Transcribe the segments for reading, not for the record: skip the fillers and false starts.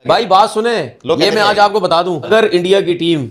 भाई बात सुने, ये मैं आज आपको बता दूं, अगर इंडिया की टीम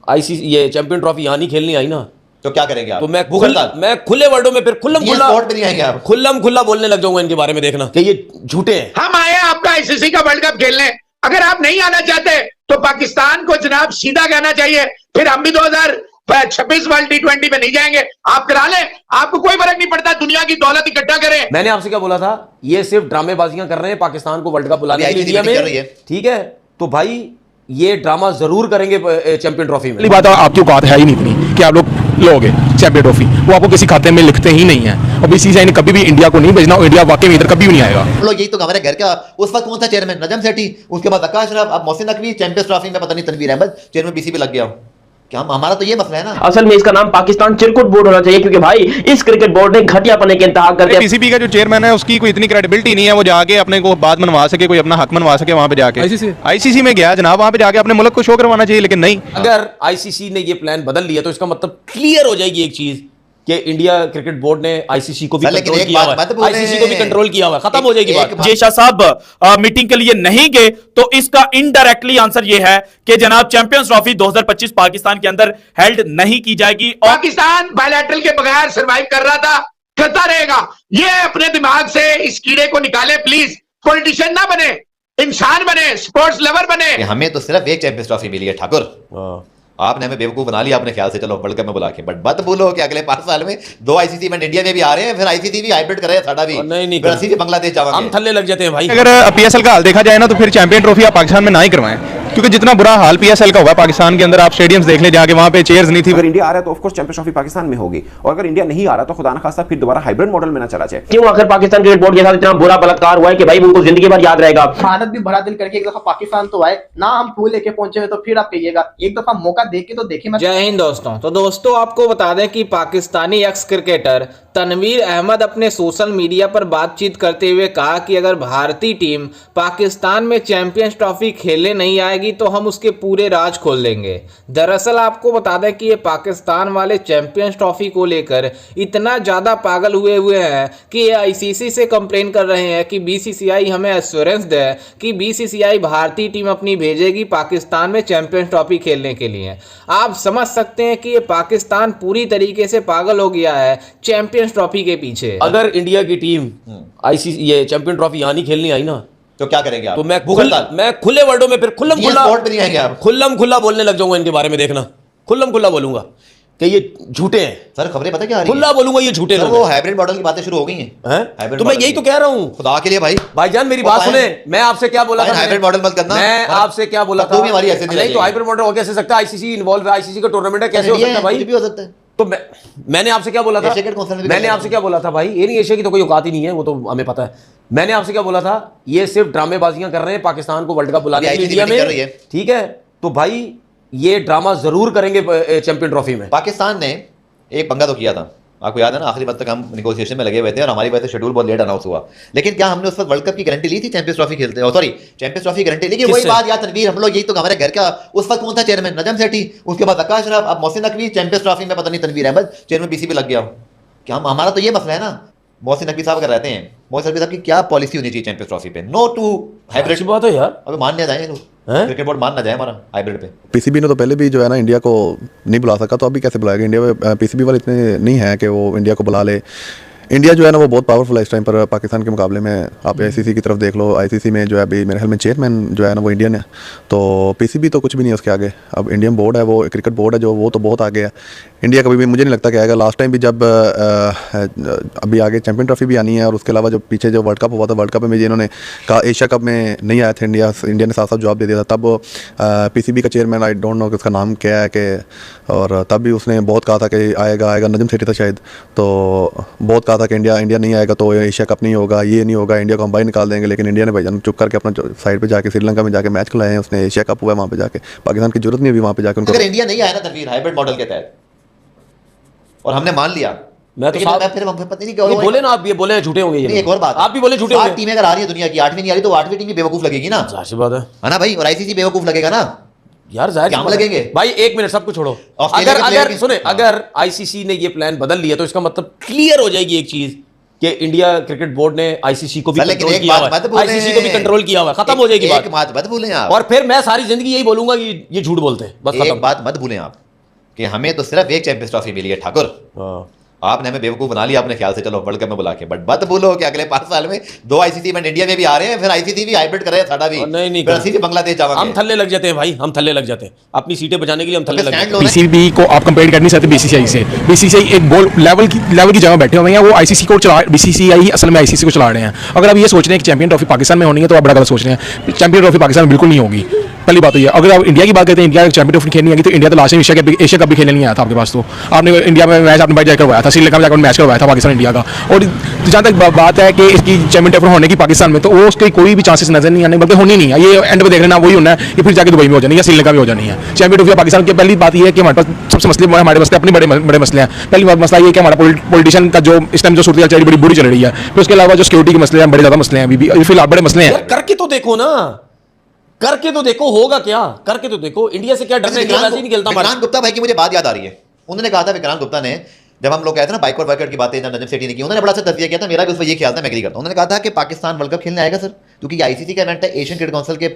आईसीसी ये चैंपियन ट्रॉफी यहाँ नहीं खेलनी आई ना, तो क्या करेंगे आप? तो मैं खुले वर्डों में फिर खुल्लम खुल्ला बोलने लग जाऊंगा इनके बारे में। देखना कि ये झूठे हैं। हम आए आपका आईसीसी का वर्ल्ड कप खेलने, अगर आप नहीं आना चाहते तो पाकिस्तान को जनाब सीधा कहना चाहिए, फिर हम भी 2026 वर्ल्ड T20 में नहीं जाएंगे। आप करा लें, आपको कोई फर्क नहीं पड़ता, दुनिया की दौलत इकट्ठा करें। मैंने आपसे क्या बोला था, ये सिर्फ ड्रामेबाजियां कर रहे हैं पाकिस्तान को वर्ल्ड कप बुलाने के लिए में, ठीक है? तो भाई ये ड्रामा जरूर करेंगे चैंपियन ट्रॉफी में। बात आपकी औकात है ही नहीं इतनी कि आप लोग लोगे चैंपियन ट्रॉफी, वो आपको किसी खाते में लिखते ही नहीं है। और बीसीसीआई कभी भी इंडिया को नहीं भेजना, और इंडिया वाकई में इधर कभी भी नहीं आएगा। लोग यही तो हमारे घर का उस वक्त कौन सा चेयरमैन, नजम सेठी, उसके बाद आकाश राव, अब मोहसिन नकवी, चैंपियंस ट्रॉफी में पता नहीं तनवीर अहमद चेयरमैन बीसीबी लग गया। क्या हमारा तो ये मसला है ना। असल में इसका नाम पाकिस्तान चिरकुट बोर्ड होना चाहिए, क्योंकि भाई इस क्रिकेट बोर्ड ने घटियापने के इंतहा कर दिया। पीसीबी का जो चेयरमैन है उसकी कोई इतनी क्रेडिबिलिटी नहीं है, वो जाके अपने को बात मनवा सके, कोई अपना हक मनवा सके। वहां पे जाके आईसीसी में गया जनाब, वहां पे जाके अपने मुल्क को शो करवाना चाहिए, लेकिन नहीं। अगर आईसीसी ने ये प्लान बदल लिया तो इसका मतलब क्लियर हो जाएगी एक चीज कि इंडिया क्रिकेट बोर्ड ने आईसीसी को भी कंट्रोल किया हुआ है, आईसीसी को भी कंट्रोल किया हुआ है, खत्म हो जाएगी बात। जे शाह साहब मीटिंग के लिए नहीं गए तो इसका इनडायरेक्टली आंसर यह है कि जनाब चैंपियंस ट्रॉफी 2025 पाकिस्तान के अंदर हेल्ड नहीं की जाएगी। और पाकिस्तान बायलैटरल के बगैर सर्वाइव कर रहा था, करता रहेगा। ये अपने दिमाग से इस कीड़े को निकाले प्लीज। पॉलिटिशियन ना बने, इंसान बने, स्पोर्ट्स लवर बने। हमें तो सिर्फ एक चैंपियंस ट्रॉफी मिली है ठाकुर, आपने हमें बेवकूफ बना लिया अपने ख्याल से, चलो वर्ल्ड कप में बुला के। बट मत भूलो कि अगले 5 साल में 2 आईसीसी इवेंट इंडिया में भी आ रहे हैं, फिर आईसीसी भी हाइब्रिड कर रहे हैं, साडा भी नहीं फिर बांग्लादेश जाएंगे, हम थल्ले लग जाते हैं भाई। अगर पीएसएल का हाल देखा जाए ना, तो फिर चैंपियन ट्रॉफी आप पाकिस्तान में ना ही करवाएं, क्योंकि जितना बुरा हाल पीएसएल का हुआ पाकिस्तान के अंदर, आप स्टेडियम्स देख ले जाके, वहां पे चेयर्स नहीं थी। अगर इंडिया आ रहा है तो of course champions trophy Pakistan में होगी, और अगर इंडिया नहीं आ रहा तो खुदा न खास्ता फिर दोबारा हाइब्रिड मॉडल में ना चला जाए। क्यों आखिर पाकिस्तान क्रिकेट बोर्ड के साथ इतना बुरा बलात्कार हुआ है कि भाई उनको जिंदगी भर याद रहेगा। भारत भी बड़ा दिल करके एक दफा पाकिस्तान तो आए ना, हम फूल लेके पहुंचे हुए, तो फिर आप कहिएगा एक दफा मौका देके तो देखे। जय हिंद दोस्तों। तो दोस्तों आपको बता दें कि पाकिस्तानी एक्स क्रिकेटर तनवीर अहमद अपने सोशल मीडिया पर बातचीत करते हुए कहा कि अगर भारतीय टीम पाकिस्तान में चैंपियंस ट्रॉफी खेलने नहीं आएगी तो हम उसके पूरे राज खोल देंगे। दरअसल आपको बता दें कि ये पाकिस्तान वाले चैंपियंस ट्रॉफी को लेकर इतना ज़्यादा पागल हुए हैं कि ये आईसीसी से कंप्लेन कर रहे हैं कि बीसीसीआई हमें एश्योरेंस दे कि बीसीसीआई भारतीय टीम अपनी भेजेगी पाकिस्तान में चैंपियंस ट्रॉफी खेलने के लिए। आप समझ सकते हैं कि ये पाकिस्तान पूरी तरीके से पागल हो गया है चैंपियंस ट्रॉफी के पीछे। अगर इंडिया की टीम आईसीसी ये चैंपियन ट्रॉफी यहाँ नहीं खेलनी आई ना, तो क्या करेंगे आप? तो मैं खुले वर्डों में फिर खुल्लम खुल्ला बोलने लग जाऊंगा इनके बारे में। देखना खुल्लम खुल्ला बोलूंगा कि ये झूठे हैं। सर खबरें पता क्या आ रही हैं? खुल्ला बोलूंगा ये झूठे हैं। वो हाइब्रिड मॉडल की बातें शुरू हो गई हैं। तो मैं यही तो कह रहा हूँ, खुदा के लिए भाईजान मेरी बात सुने। मैं आपसे क्या बोला था, हाइब्रिड मॉडल मत करना। मैं आपसे क्या बोला था, नहीं तो हाइब्रिड मॉडल हो कैसे सकता है? आईसीसी इन्वॉल्व है, आईसीसी का टूर्नामेंट है, कैसे हो सकता है भाई? भी हो सकता है। तो मैंने आपसे क्या बोला था, मैंने आपसे क्या बोला था भाई, ये नहीं एशिया की तो कोई औकात ही नहीं है, वो तो हमें पता है। मैंने आपसे क्या बोला था, ये सिर्फ ड्रामेबाजियां कर रहे हैं पाकिस्तान को वर्ल्ड कप बुलाने के लिए इंडिया में, ठीक है? तो भाई ये ड्रामा जरूर करेंगे चैंपियन ट्रॉफी में। पाकिस्तान ने एक पंगा तो किया था, आपको याद है ना, आखिरी वक्त तक हम निगोशिएशन में लगे हुए थे और हमारी वजह से शेड्यूल बहुत लेट अनाउंस हुआ। लेकिन क्या हमने उस वक्त वर्ल्ड कप की गारंटी ली थी? चैंपियंस ट्रॉफी खेलते हैं, सॉरी चैंपियंस ट्रॉफी गारंटी। लेकिन वही बात याद तनवीर, हम लोग यही तो हमारे घर का उस वक्त कौन सा चेयरमैन, नजम सेठी, उसके बाद आकाश राव, अब मोहसिन नकवी, चैंपियंस ट्रॉफी में पता नहीं तनवीर अहमद चेयरमैन बीसीबी लग गया। क्या हमारा तो ये मसला है ना। मोहसिन नकवी साहब अगर रहते हैं, मोहसिन नकवी साहब की क्या पॉलिसी होनी चाहिए चैंपियंस ट्रॉफी पे? No to hybrid. बात है यार, अभी मान लिया जाए क्रिकेट बोर्ड मान ना जाए हमारा हाइब्रिड पे। पीसीबी ने तो पहले भी जो है ना इंडिया को नहीं बुला सका, तो अभी कैसे बुलाएगा? इंडिया में पीसीबी वाले इतने नहीं है कि वो इंडिया को बुला ले। इंडिया जो है ना वो बहुत पावरफुल है इस टाइम पर पाकिस्तान के मुकाबले में। आप आईसीसी की तरफ देख लो, आईसीसी में जो है अभी मेरे ख्याल में चेयरमैन जो है ना वो इंडियन है, तो पीसीबी तो कुछ भी नहीं है उसके आगे। अब इंडियन बोर्ड है, वो क्रिकेट बोर्ड है जो, वो तो बहुत आगे है। इंडिया कभी भी मुझे नहीं लगता कि आएगा। लास्ट टाइम भी जब अभी आगे चैंपियन ट्रॉफी भी आनी है, और उसके अलावा जो पीछे जो वर्ल्ड कप हुआ था, वर्ल्ड कप में जिन्होंने कहा एशिया कप में नहीं आया था इंडिया ने साथ साथ जवाब दे दिया था। तब पीसीबी का चेयरमैन, आई डोंट नो कि उसका नाम क्या है, कि और तब भी उसने बहुत कहा था कि आएगा, नजम सेठी था शायद, तो बहुत कहा था कि इंडिया नहीं आएगा तो एशिया कप नहीं होगा, ये नहीं होगा, इंडिया को हम बाहर निकाल देंगे। लेकिन इंडिया ने भाईजान चुप करके अपना साइड पे जाके श्रीलंका में जाके मैच खिलाए हैं। उसने एशिया कप हुआ है वहाँ पे जाके, पाकिस्तान की जरूरत नहीं हुई वहाँ पे जाकर। अगर इंडिया नहीं आया ना तनवीर हाइब्रिड मॉडल के तहत, और हमने मान लिया, मैं तो फिर पता नहीं क्या बोले ना, आप ये बोले झूठे होंगे। एक और बात, आप भी बोले झूठे होंगे। टीमें अगर आ रही है दुनिया की, 8वीं नहीं आ रही तो 8वीं टीम भी बेवकूफ लगेगी ना। जाहिर बात है ना भाई, और आईसीसी बेवकूफ लगेगा ना यार, जाहिर क्या लगेंगे भाई। एक मिनट सब कुछ छोड़ो, अगर सुने, अगर आईसीसी ने ये प्लान बदल लिया तो इसका मतलब क्लियर हो जाएगी एक चीज कि इंडिया क्रिकेट बोर्ड ने आईसीसी को भी सर, लेकिन कंट्रोल एक किया बात हुआ मत है, भूलें। आईसीसी को भी कंट्रोल किया हुआ है, खत्म हो जाएगी एक बात। बात मत भूलें आप, और फिर मैं सारी जिंदगी यही बोलूंगा कि ये झूठ बोलते हैं, बस एक खत्म। बात मत भूलें आप कि हमें तो सिर्फ एक चैंपियंस ट्रॉफी मिली है ठाकुर। आपने हमें बेवकूफ बना लिया अपने ख्याल से, चलो वर्ल्ड कप में बुला के, बट मत भूलो कि अगले 5 साल में 2 आईसीसी इवेंट इंडिया में भी आ रहे हैं, फिर आईसीसी भी हाइब्रिड कर रहे हैं, साडा भी नहीं फिर ਅਸੀਂ भी बांग्लादेश जावांगे। हम थल्ले लग जाते हैं भाई, हम थल्ले लग जाते हैं अपनी सीटें बचाने के लिए, हम थल्ले लग जाते हैं। पीसीबी को आप कंपेयर कर नहीं सकते बीसीसीआई से। बीसीसीआई एक बोल लेवल की जगह बैठे हुए हैं, वो आईसीसी को चला, बीसीसीआई असल में आईसीसी को चला रहे हैं। अगर आप ये सोच रहे हैं कि चैंपियन ट्रॉफी पाकिस्तान में होनी है तो आप बड़ा गलत सोच रहे हैं। चैंपियन ट्रॉफी पाकिस्तान में बिल्कुल नहीं होगी, पहली बात तो ये। अगर आप इंडिया की बात करते हैं, इंडिया चैंपियन ट्रॉफी खेलनी आएगी तो इंडिया तो लास्ट में एशिया कप भी खेलने नहीं आया था आपके पास। तो आपने इंडिया में मैच आपने जाकर करवाया था, श्रीलंका में जाकर मैच करवाया था पाकिस्तान इंडिया का। और जहाँ तक बात है कि इसकी चैंपियन ट्रॉफी होने की पाकिस्तान में, तो वो उसके कोई भी चांसेस नजर नहीं आने, बल्कि होनी नहीं है। ये एंड में देख लेना वही होना है कि फिर जाकर दुबई में हो जानी है या श्रीलंका में हो जानी है चैंपियन ट्रॉफी पाकिस्तान की। पहली बात ये है कि हमारे पास सबसे मसले हमारे मसले अपने बड़े मसले हैं। पहली बात मसला ये है कि हमारा पॉलिटिशियन का जो इस टाइम जो सूरत चल रही बड़ी बुरी चल रही है। फिर उसके अलावा जो सिक्योरिटी के मसले हैं, बड़े ज्यादा मसले हैं अभी भी फिलहाल, बड़े मसले हैं। करके तो देखो ना, करके तो देखो होगा क्या, करके तो देखो। इंडिया से क्या डरना है, वैसे ही नहीं खेलता। विक्रांत गुप्ता भाई की मुझे बात याद आ रही है, उन्होंने कहा था, विक्रांत गुप्ता ने, जब हम लोग कहते हैं ना बाइकवर्ड वर्कआउट की बातें नजम सेठी ने की, उन्होंने बड़ा सा तस्वीर किया था, मेरा भी उस पर ये ख्याल था, मैं एग्री करता हूं। उन्होंने कहा था कि पाकिस्तान वर्ल्ड कप खेलने आएगा सर, क्योंकि आईसीसी का इवेंट है, एशियन क्रिकेट काउंसिल के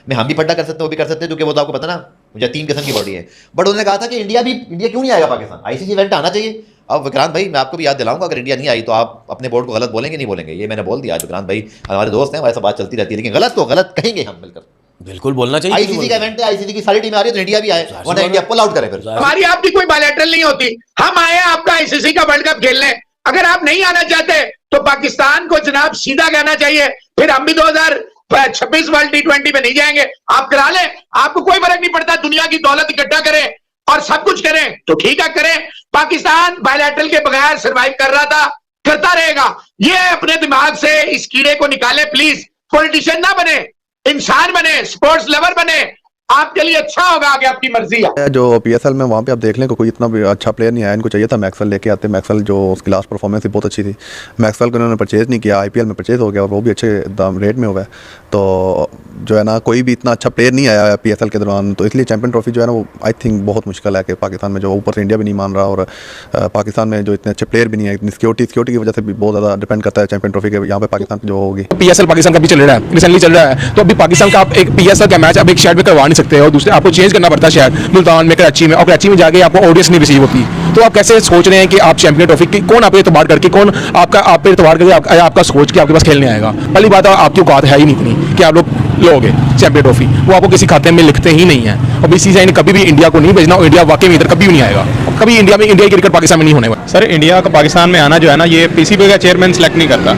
में हम भी पट्टा कर सकते हैं, वो भी कर सकते हैं, क्योंकि वो तो आपको पता ना मुझे 3 किस्म की बॉडी है। बट उन्होंने कहा था कि इंडिया क्यों नहीं आएगा पाकिस्तान, आईसीसी इवेंट आना चाहिए। अब विक्रांत भाई मैं आपको भी याद दिलाऊंगा, अगर इंडिया नहीं आई तो आप अपने बोर्ड को गलत बोलेंगे नहीं बोलेंगे, ये मैंने बोल दिया। विक्रांत भाई हमारे दोस्त हैं, वैसा बात चलती रहती है, लेकिन गलत को गलत कहेंगे हम मिलकर। बिल्कुल बोलना चाहिए। आईसीसी का इवेंट है, आईसीसी की सारी टीमें आ रही है तो इंडिया भी आए, वरना इंडिया पुल आउट करे। फिर हमारी आपकी कोई बायलैटरल नहीं होती, हम आए आपका आईसीसी का वर्ल्ड कप खेलने। अगर आप नहीं आना चाहते तो पाकिस्तान को जनाब सीधा कहना चाहिए, फिर हम भी 2026 वर्ल्ड T20 में नहीं जाएंगे। आप करा लें, आपको कोई फर्क नहीं पड़ता, दुनिया की दौलत इकट्ठा करें और सब कुछ करें तो ठीक है करें। पाकिस्तान बायलैटरल के बगैर सर्वाइव कर रहा था, करता रहेगा। ये अपने दिमाग से इस कीड़े को निकाले प्लीज। पॉलिटिशियन ना बने, इंसान बने, स्पोर्ट्स लवर बने, आपके लिए अच्छा होगा, आगे आपकी मर्जी है। जो पीएसएल में वहाँ पे आप देख लें कोई इतना भी अच्छा प्लेयर नहीं आया, इनको चाहिए था मैक्सवेल लेके आते। मैक्सवेल जो उसकी लास्ट परफॉर्मेंस थी बहुत अच्छी थी, मैक्सवेल को इन्होंने परचेज नहीं किया, आईपीएल में परचेज हो गया और वो भी अच्छे दाम रेट में हुआ है। तो जो है ना कोई भी इतना अच्छा प्लेयर नहीं आया पीएसएल के दौरान, तो इसलिए चैंपियन ट्रॉफी जो है ना वो आई थिंक बहुत मुश्किल है कि पाकिस्तान में, जो ऊपर से इंडिया भी नहीं मान रहा और पाकिस्तान में जो इतने अच्छे प्लेयर भी नहीं है, इतनी सिक्योरिटी की वजह से भी बहुत ज़्यादा डिपेंड करता है चैंपियन ट्रॉफी के यहाँ पे पाकिस्तान जो होगी। पीएसएल पाकिस्तान का भी चल रहा है, रिसेंटली चल रहा है, तो अभी पाकिस्तान का आप एक पीएसएल का मैच अब एक शहर में करवा नहीं सकते और दूसरे आपको चेंज करना पड़ता है शहर, मुल्तान में, कराची में, और कराची में जाके आपको ऑडियंस नहीं रिसीव होती। तो आप कैसे सोच रहे हैं कि आप चैंपियन ट्रॉफी की कौन आप पे एतबार करके, कौन आप पे एतबार करके आपका सोच के आपके पास खेलने आएगा। पहली बात आपकी औकात है ही नहीं इतनी कि आप लोग लोगे चैंपियन ट्रॉफी, वो आपको किसी खाते में लिखते ही नहीं है। और बीसीसीआई ने कभी भी इंडिया को नहीं भेजना, और इंडिया वाकई में इधर कभी भी नहीं आएगा, कभी इंडिया में, इंडिया क्रिकेट पाकिस्तान में नहीं होने वाला। सर इंडिया का पाकिस्तान में आना जो है ना, ये पीसीबी का चेयरमैन सेलेक्ट नहीं करता।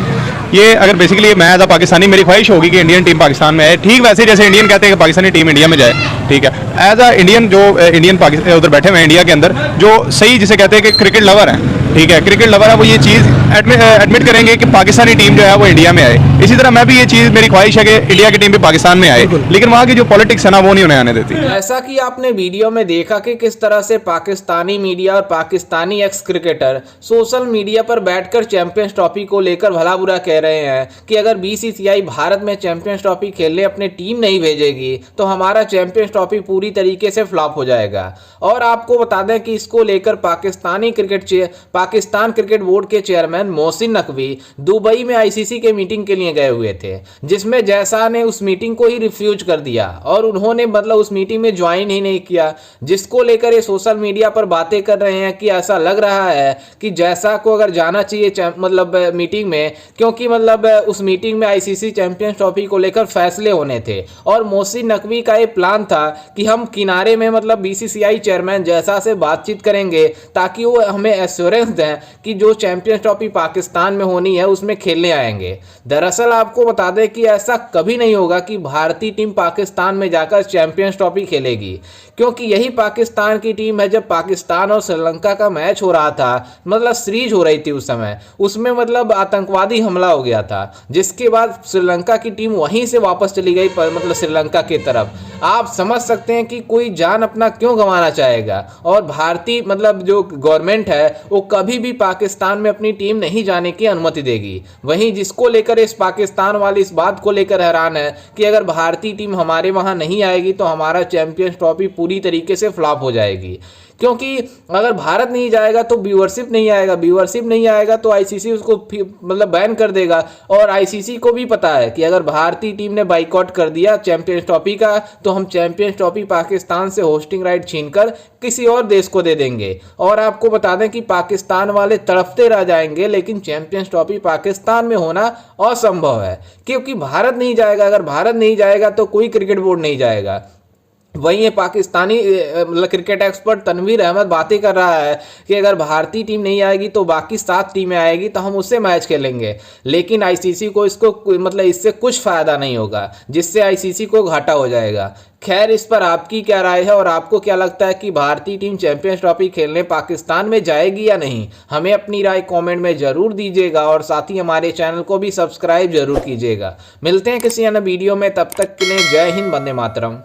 ये अगर बेसिकली मैं एज अ पाकिस्तानी मेरी ख्वाहिश होगी कि इंडियन टीम पाकिस्तान में आए, ठीक वैसे जैसे इंडियन कहते हैं कि पाकिस्तानी टीम इंडिया में जाए, ठीक है। एज अ इंडियन जो इंडियन पाकिस्तान उधर बैठे हुए हैं इंडिया के अंदर, जो सही जिसे कहते हैं कि क्रिकेट लवर है, ठीक है, क्रिकेट लवर है, वो ये चीज़ एडमिट करेंगे कि पाकिस्तानी टीम जो है वो इंडिया में आए। इसी तरह मैं भी ये चीज़ मेरी ख्वाहिश है कि इंडिया की टीम भी पाकिस्तान में आए, लेकिन वहाँ की जो पॉलिटिक्स है ना वो नहीं उन्हें आने देती। ऐसा कि आपने वीडियो में देखा कि किस तरह से पाकिस्तानी मीडिया और Pakistani x cricketer social media पर बैठकर चैंपियंस ट्रॉफी को लेकर भला बुरा कह रहे हैं कि अगर बीसीसीआई भारत में चैंपियंस ट्रॉफी खेलने अपनी टीम नहीं भेजेगी तो हमारा चैंपियंस ट्रॉफी पूरी तरीके से फ्लॉप हो जाएगा। और आपको बता दें कि इसको लेकर पाकिस्तान क्रिकेट बोर्ड के चेयरमैन मोहसिन नकवी दुबई में आईसीसी के मीटिंग के लिए गए हुए थे, जिसमें जैसा ने उस मीटिंग को ही रिफ्यूज कर दिया और उन्होंने मतलब उस मीटिंग में ज्वाइन ही नहीं किया, जिसको लेकर ये सोशल मीडिया पर बातें कर रहे हैं कि ऐसा लग रहा है कि जैसा को अगर जाना चाहिए मतलब मीटिंग में, क्योंकि मतलब उस मीटिंग में आईसीसी चैंपियंस ट्रॉफी को लेकर फैसले होने थे और मोहसिन नकवी का ये प्लान था कि हम किनारे में मतलब बीसीसीआई चेयरमैन जैसा से बातचीत करेंगे ताकि वो हमें एश्योरेंस दें कि जो चैंपियंस ट्रॉफी पाकिस्तान में होनी है उसमें खेलने आएंगे। दरअसल आपको बता दें कि ऐसा कभी नहीं होगा कि भारतीय टीम पाकिस्तान में जाकर चैंपियंस ट्रॉफी खेलेगी, क्योंकि यही पाकिस्तान की टीम है। जब पाकिस्तान और श्रीलंका का मैच हो रहा था, मतलब सीरीज हो रही थी उस समय, उसमें मतलब आतंकवादी हमला हो गया था, जिसके बाद श्रीलंका की टीम वहीं से वापस चली गई मतलब श्रीलंका की तरफ। आप समझ सकते हैं कि कोई जान अपना क्यों गंवाना चाहेगा। और भारतीय मतलब जो गवर्नमेंट है वो कभी भी पाकिस्तान में अपनी टीम नहीं जाने की अनुमति देगी। वहीं जिसको लेकर इस पाकिस्तान वाले इस बात को लेकर हैरान है कि अगर भारतीय टीम हमारे वहां नहीं आएगी तो हमारा चैंपियंस ट्रॉफी पूरी तरीके से फ्लॉप हो जाएगी, क्योंकि अगर भारत नहीं जाएगा तो व्यूअरशिप नहीं आएगा, व्यूअरशिप नहीं आएगा तो आईसीसी उसको मतलब बैन कर देगा। और आईसीसी को भी पता है कि अगर भारतीय टीम ने बाइकआउट कर दिया चैंपियंस ट्रॉफी का तो हम चैंपियंस ट्रॉफी पाकिस्तान से होस्टिंग राइट छीनकर किसी और देश को दे देंगे। और आपको बता दें कि पाकिस्तान वाले तड़पते रह जाएंगे, लेकिन चैंपियंस ट्रॉफी पाकिस्तान में होना असंभव है, क्योंकि भारत नहीं जाएगा। अगर भारत नहीं जाएगा तो कोई क्रिकेट बोर्ड नहीं जाएगा। वहीं ये पाकिस्तानी क्रिकेट एक्सपर्ट तनवीर अहमद बातें कर रहा है कि अगर भारतीय टीम नहीं आएगी तो बाकी 7 टीमें आएगी तो हम उससे मैच खेलेंगे, लेकिन आईसीसी को इसको मतलब इससे कुछ फायदा नहीं होगा, जिससे आईसीसी को घाटा हो जाएगा। खैर, इस पर आपकी क्या राय है और आपको क्या लगता है कि भारतीय टीम चैंपियंस ट्रॉफी खेलने पाकिस्तान में जाएगी या नहीं? हमें अपनी राय कमेंट में जरूर दीजिएगा और साथ ही हमारे चैनल को भी सब्सक्राइब जरूर कीजिएगा। मिलते हैं किसी अन्य वीडियो में, तब तक के लिए जय हिंद, वंदे मातरम।